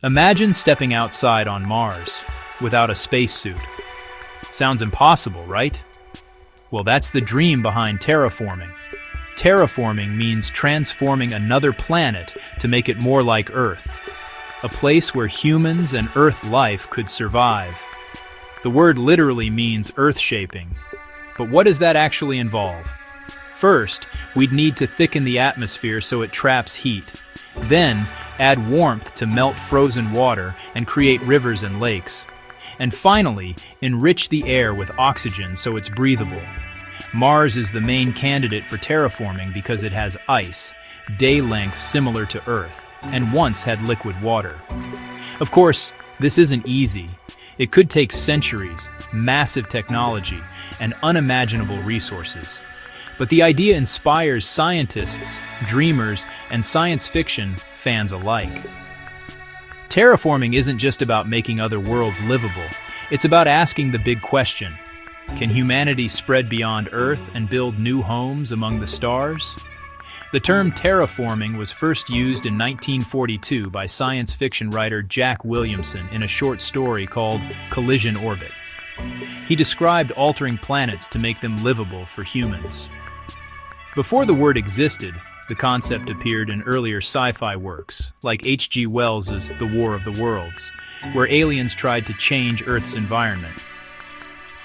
Imagine stepping outside on Mars without a spacesuit. Sounds impossible, right? Well, that's the dream behind terraforming. Terraforming means transforming another planet to make it more like Earth, a place where humans and Earth life could survive. The word literally means earth-shaping. But what does that actually involve? First, we'd need to thicken the atmosphere so it traps heat. Then, add warmth to melt frozen water and create rivers and lakes. And finally, enrich the air with oxygen so it's breathable. Mars is the main candidate for terraforming because it has ice, day lengths similar to Earth, and once had liquid water. Of course, this isn't easy. It could take centuries, massive technology, and unimaginable resources. But the idea inspires scientists, dreamers, and science fiction fans alike. Terraforming isn't just about making other worlds livable. It's about asking the big question: can humanity spread beyond Earth and build new homes among the stars? The term terraforming was first used in 1942 by science fiction writer Jack Williamson in a short story called Collision Orbit. He described altering planets to make them livable for humans. Before the word existed, the concept appeared in earlier sci-fi works, like H.G. Wells's The War of the Worlds, where aliens tried to change Earth's environment.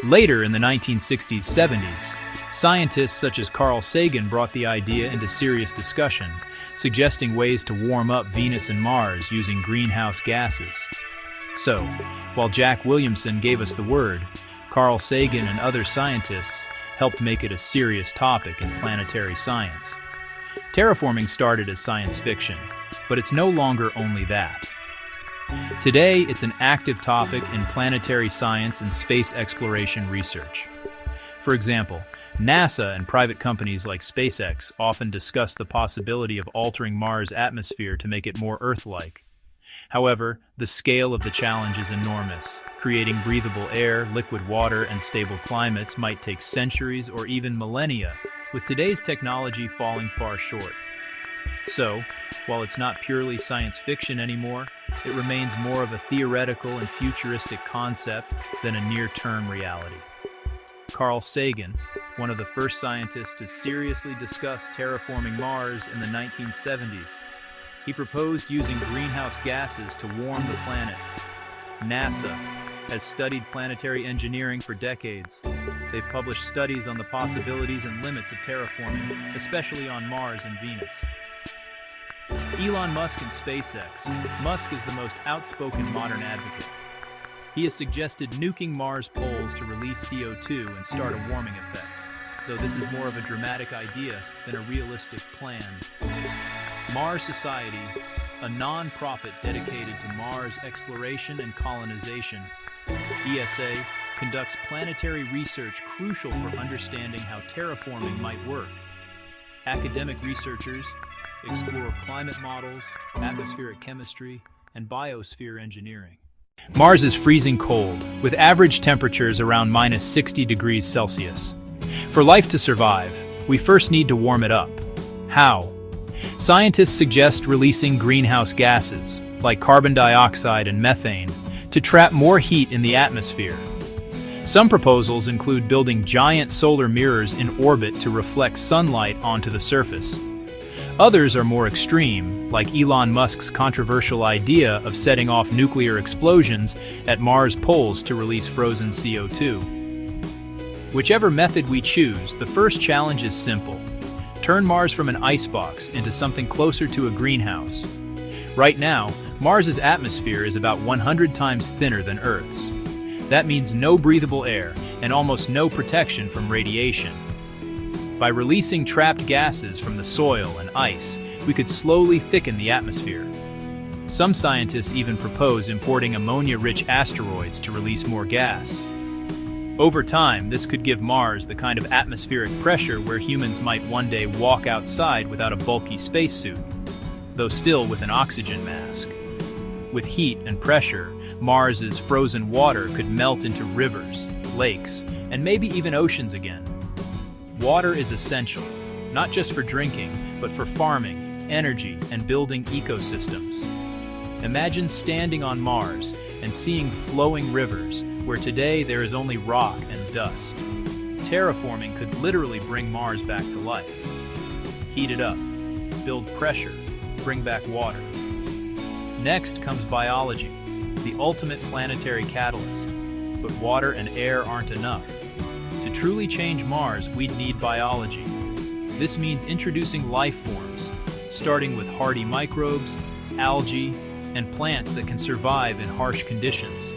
Later, in the 1960s-70s, scientists such as Carl Sagan brought the idea into serious discussion, suggesting ways to warm up Venus and Mars using greenhouse gases. So, while Jack Williamson gave us the word, Carl Sagan and other scientists helped make it a serious topic in planetary science. Terraforming started as science fiction, but it's no longer only that. Today, it's an active topic in planetary science and space exploration research. For example, NASA and private companies like SpaceX often discuss the possibility of altering Mars' atmosphere to make it more Earth-like. However, the scale of the challenge is enormous. Creating breathable air, liquid water, and stable climates might take centuries or even millennia, with today's technology falling far short. So, while it's not purely science fiction anymore, it remains more of a theoretical and futuristic concept than a near-term reality. Carl Sagan, one of the first scientists to seriously discuss terraforming Mars in the 1970s, he proposed using greenhouse gases to warm the planet. NASA has studied planetary engineering for decades. They've published studies on the possibilities and limits of terraforming, especially on Mars and Venus. Elon Musk and SpaceX. Musk is the most outspoken modern advocate. He has suggested nuking Mars poles to release CO2 and start a warming effect, though this is more of a dramatic idea than a realistic plan. Mars Society, a non-profit dedicated to Mars exploration and colonization, ESA, conducts planetary research crucial for understanding how terraforming might work. Academic researchers explore climate models, atmospheric chemistry, and biosphere engineering. Mars is freezing cold, with average temperatures around -60 degrees Celsius. For life to survive, we first need to warm it up. How? Scientists suggest releasing greenhouse gases, like carbon dioxide and methane, to trap more heat in the atmosphere. Some proposals include building giant solar mirrors in orbit to reflect sunlight onto the surface. Others are more extreme, like Elon Musk's controversial idea of setting off nuclear explosions at Mars poles to release frozen CO2. Whichever method we choose, the first challenge is simple. Turn Mars from an icebox into something closer to a greenhouse. Right now, Mars's atmosphere is about 100 times thinner than Earth's. That means no breathable air and almost no protection from radiation. By releasing trapped gases from the soil and ice, we could slowly thicken the atmosphere. Some scientists even propose importing ammonia-rich asteroids to release more gas. Over time, this could give Mars the kind of atmospheric pressure where humans might one day walk outside without a bulky spacesuit, though still with an oxygen mask. With heat and pressure, Mars's frozen water could melt into rivers, lakes, and maybe even oceans again. Water is essential, not just for drinking, but for farming, energy, and building ecosystems. Imagine standing on Mars and seeing flowing rivers, where today there is only rock and dust. Terraforming could literally bring Mars back to life. Heat it up, build pressure, bring back water. Next comes biology, the ultimate planetary catalyst. But water and air aren't enough. To truly change Mars, we'd need biology. This means introducing life forms, starting with hardy microbes, algae, and plants that can survive in harsh conditions.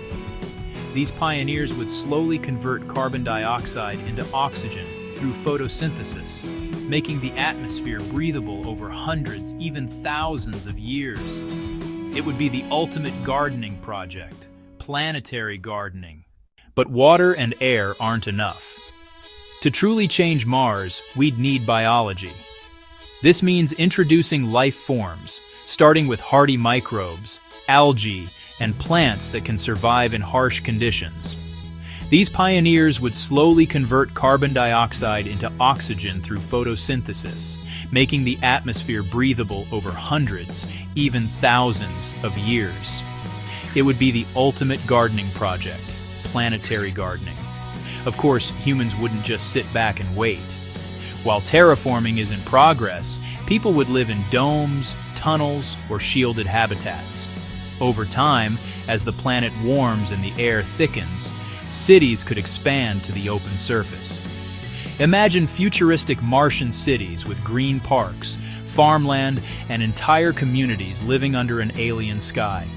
These pioneers would slowly convert carbon dioxide into oxygen through photosynthesis, making the atmosphere breathable over hundreds, even thousands of years. It would be the ultimate gardening project, planetary gardening. But water and air aren't enough. To truly change Mars, we'd need biology. This means introducing life forms, starting with hardy microbes, algae, and plants that can survive in harsh conditions. These pioneers would slowly convert carbon dioxide into oxygen through photosynthesis, making the atmosphere breathable over hundreds, even thousands of years. It would be the ultimate gardening project, planetary gardening. Of course, humans wouldn't just sit back and wait. While terraforming is in progress, people would live in domes, tunnels, or shielded habitats. Over time, as the planet warms and the air thickens, cities could expand to the open surface. Imagine futuristic Martian cities with green parks, farmland, and entire communities living under an alien sky.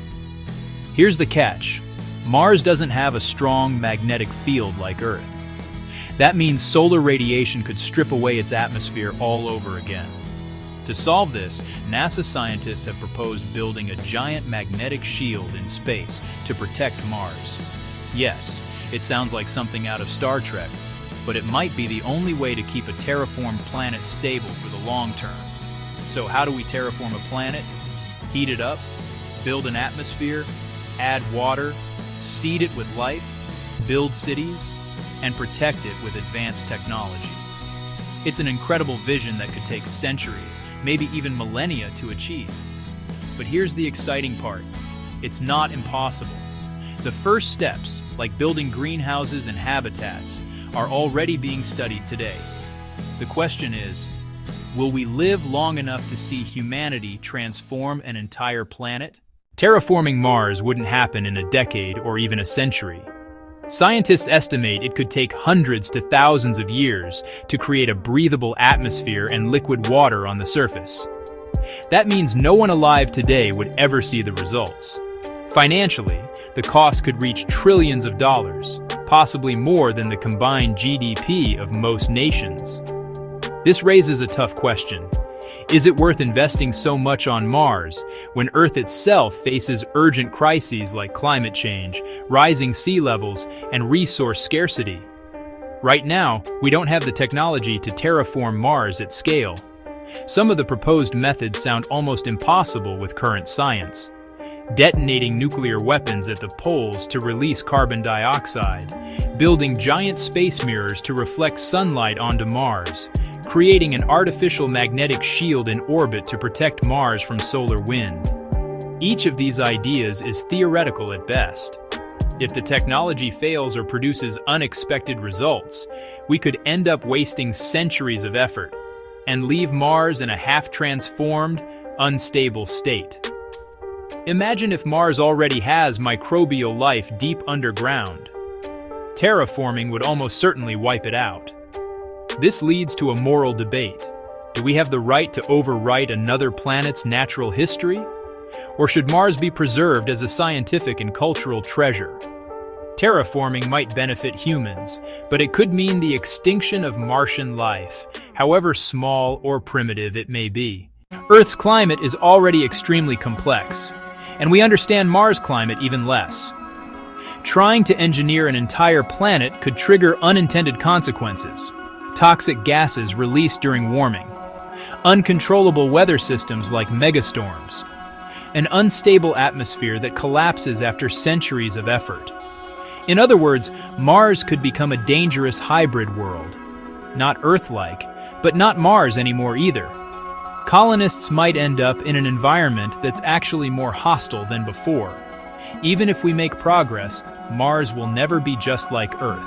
Here's the catch. Mars doesn't have a strong magnetic field like Earth. That means solar radiation could strip away its atmosphere all over again. To solve this, NASA scientists have proposed building a giant magnetic shield in space to protect Mars. Yes, it sounds like something out of Star Trek, but it might be the only way to keep a terraformed planet stable for the long term. So how do we terraform a planet? Heat it up, build an atmosphere, add water, seed it with life, build cities, and protect it with advanced technology. It's an incredible vision that could take centuries, maybe even millennia to achieve. But here's the exciting part. It's not impossible. The first steps, like building greenhouses and habitats, are already being studied today. The question is, will we live long enough to see humanity transform an entire planet? Terraforming Mars wouldn't happen in a decade or even a century. Scientists estimate it could take hundreds to thousands of years to create a breathable atmosphere and liquid water on the surface. That means no one alive today would ever see the results. Financially, the cost could reach trillions of dollars, possibly more than the combined GDP of most nations. This raises a tough question. Is it worth investing so much on Mars when Earth itself faces urgent crises like climate change, rising sea levels, and resource scarcity? Right now, we don't have the technology to terraform Mars at scale. Some of the proposed methods sound almost impossible with current science. Detonating nuclear weapons at the poles to release carbon dioxide, building giant space mirrors to reflect sunlight onto Mars, creating an artificial magnetic shield in orbit to protect Mars from solar wind. Each of these ideas is theoretical at best. If the technology fails or produces unexpected results, we could end up wasting centuries of effort and leave Mars in a half-transformed, unstable state. Imagine if Mars already has microbial life deep underground. Terraforming would almost certainly wipe it out. This leads to a moral debate. Do we have the right to overwrite another planet's natural history? Or should Mars be preserved as a scientific and cultural treasure? Terraforming might benefit humans, but it could mean the extinction of Martian life, however small or primitive it may be. Earth's climate is already extremely complex, and we understand Mars' climate even less. Trying to engineer an entire planet could trigger unintended consequences. Toxic gases released during warming, uncontrollable weather systems like megastorms, an unstable atmosphere that collapses after centuries of effort. In other words, Mars could become a dangerous hybrid world. Not Earth-like, but not Mars anymore either. Colonists might end up in an environment that's actually more hostile than before. Even if we make progress, Mars will never be just like Earth.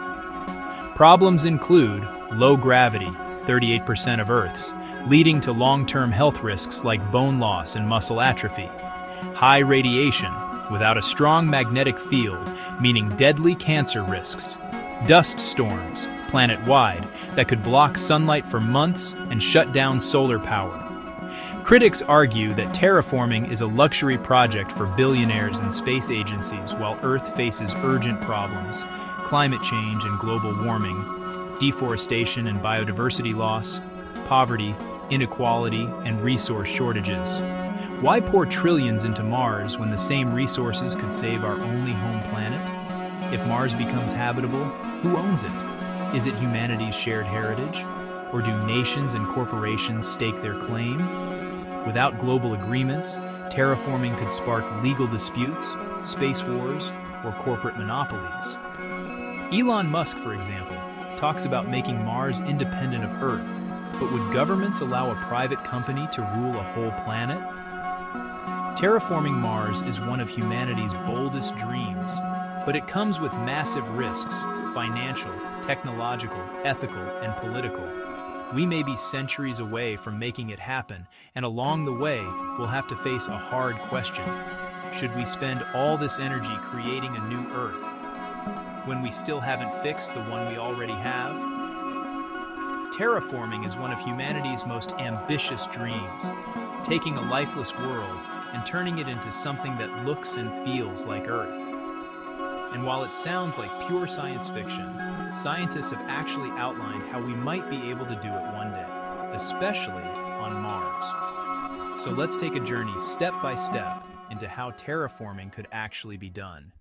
Problems include low gravity, 38% of Earth's, leading to long-term health risks like bone loss and muscle atrophy. High radiation, without a strong magnetic field, meaning deadly cancer risks. Dust storms, planet-wide, that could block sunlight for months and shut down solar power. Critics argue that terraforming is a luxury project for billionaires and space agencies while Earth faces urgent problems: climate change and global warming, deforestation and biodiversity loss, poverty, inequality, and resource shortages. Why pour trillions into Mars when the same resources could save our only home planet? If Mars becomes habitable, who owns it? Is it humanity's shared heritage? Or do nations and corporations stake their claim? Without global agreements, terraforming could spark legal disputes, space wars, or corporate monopolies. Elon Musk, for example, talks about making Mars independent of Earth, but would governments allow a private company to rule a whole planet? Terraforming Mars is one of humanity's boldest dreams, but it comes with massive risks: financial, technological, ethical, and political. We may be centuries away from making it happen, and along the way, we'll have to face a hard question. Should we spend all this energy creating a new Earth when we still haven't fixed the one we already have? Terraforming is one of humanity's most ambitious dreams, taking a lifeless world and turning it into something that looks and feels like Earth. And while it sounds like pure science fiction, scientists have actually outlined how we might be able to do it one day, especially on Mars. So let's take a journey step by step into how terraforming could actually be done.